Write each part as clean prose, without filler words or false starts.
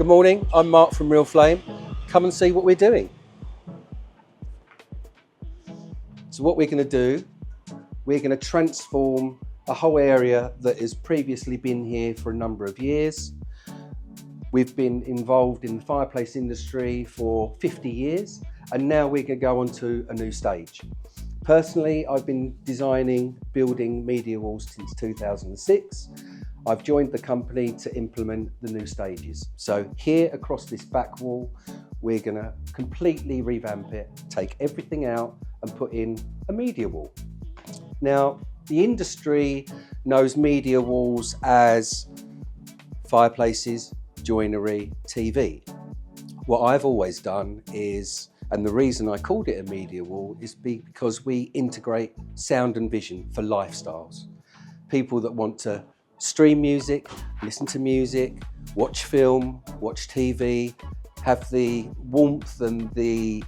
Good morning, I'm Mark from Real Flame. Come and see what we're doing. So what we're going to do, we're going to transform a whole area that has previously been here for a number of years. We've been involved in the fireplace industry for 50 years, and now we're going to go on to a new stage. Personally, I've been designing, building media walls since 2006. I've joined the company to implement the new stages. So here across this back wall, we're going to completely revamp it, take everything out and put in a media wall. Now, the industry knows media walls as fireplaces, joinery, TV. What I've always done is, and the reason I called it a media wall is because we integrate sound and vision for lifestyles. People that want to stream music, listen to music, watch film, watch TV, have the warmth and the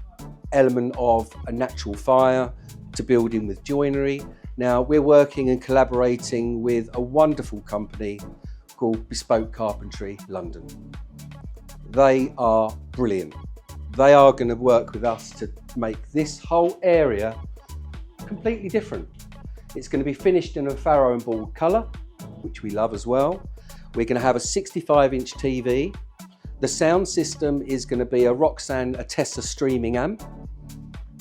element of a natural fire to build in with joinery. Now we're working and collaborating with a wonderful company called Bespoke Carpentry, London. They are brilliant. They are going to work with us to make this whole area completely different. It's going to be finished in a faro and board colour, which we love as well. We're going to have a 65-inch TV. The sound system is going to be a Roxanne Atessa streaming amp.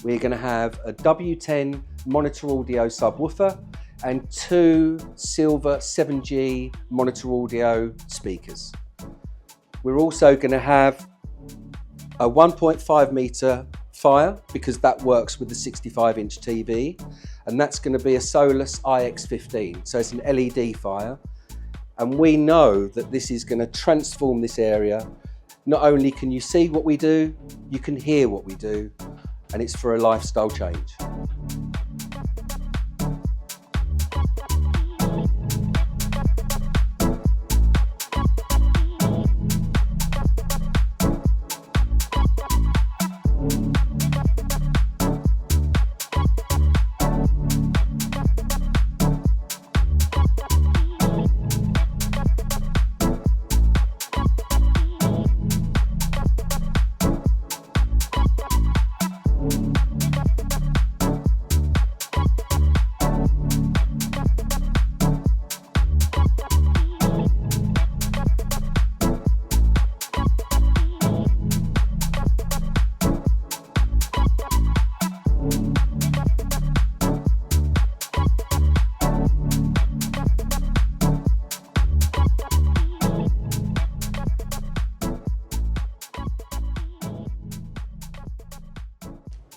We're going to have a W10 monitor audio subwoofer and 2 silver 7G monitor audio speakers. We're also going to have a 1.5 metre fire because that works with the 65-inch TV, and that's going to be a Solus IX15, so it's an LED fire, and we know that this is going to transform this area. Not only can you see what we do, you can hear what we do, and it's for a lifestyle change.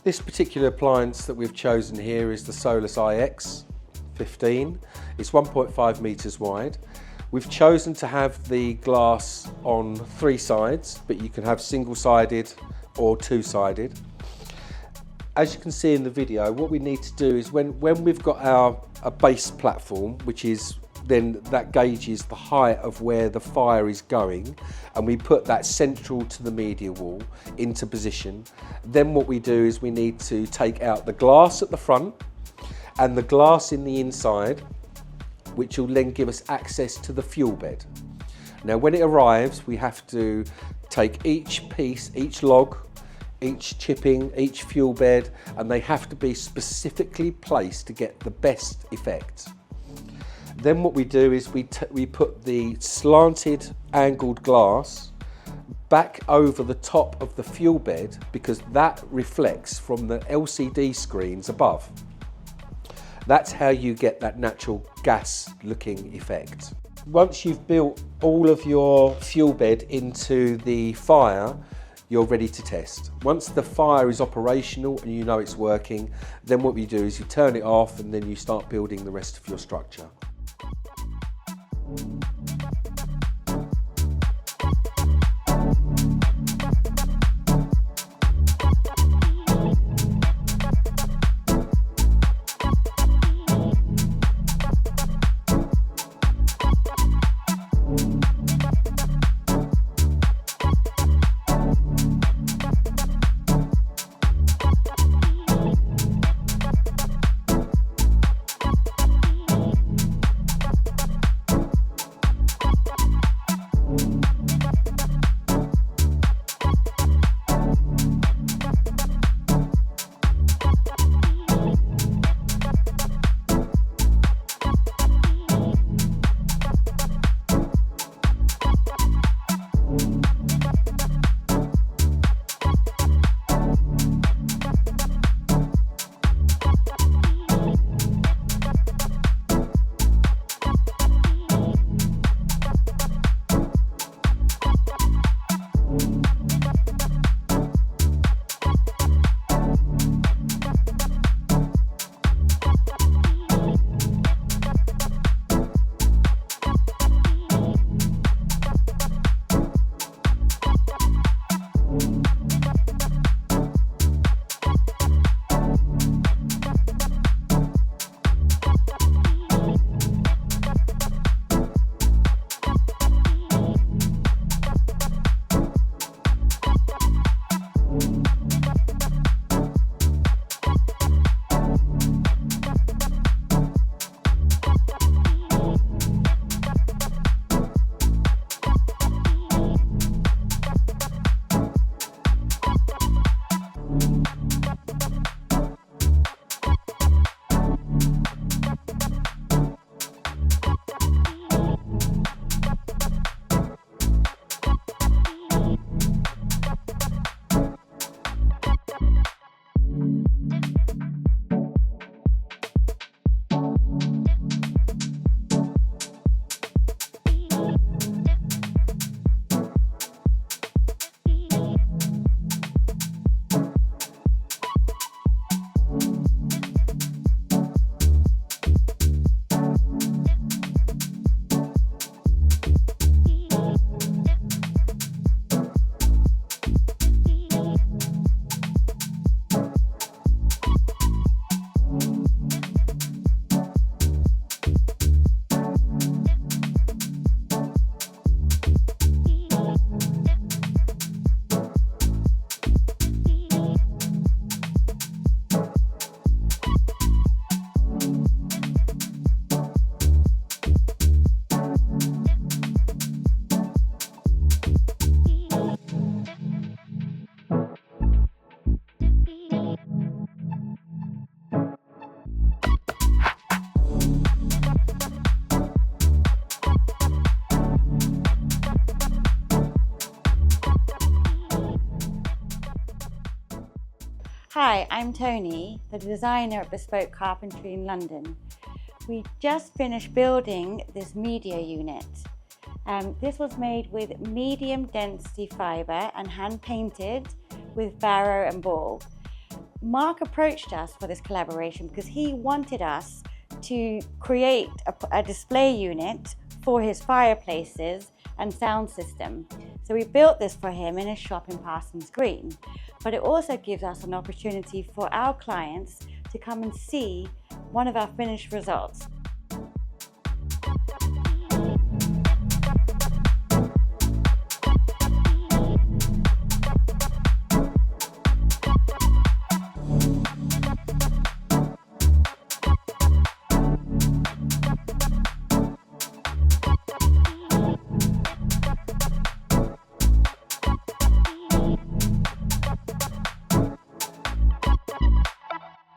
This particular appliance that we've chosen here is the Solus IX15. It's 1.5 meters wide. We've chosen to have the glass on 3 sides, but you can have single-sided or 2-sided. As you can see in the video, what we need to do is when we've got a base platform, which is then that gauges the height of where the fire is going, and we put that central to the media wall into position. Then what we do is we need to take out the glass at the front and the glass in the inside, which will then give us access to the fuel bed. Now when it arrives, we have to take each piece, each log, each chipping, each fuel bed, and they have to be specifically placed to get the best effect. Then what we do is we put the slanted angled glass back over the top of the fuel bed because that reflects from the LCD screens above. That's how you get that natural gas looking effect. Once you've built all of your fuel bed into the fire, you're ready to test. Once the fire is operational and you know it's working, then what you do is you turn it off and then you start building the rest of your structure. Hi, I'm Tony, the designer at Bespoke Carpentry in London. We just finished building this media unit. This was made with medium density fibre and hand painted with barrow and ball. Mark approached us for this collaboration because he wanted us to create a display unit for his fireplaces and sound system. So we built this for him in his shop in Parsons Green. But it also gives us an opportunity for our clients to come and see one of our finished results.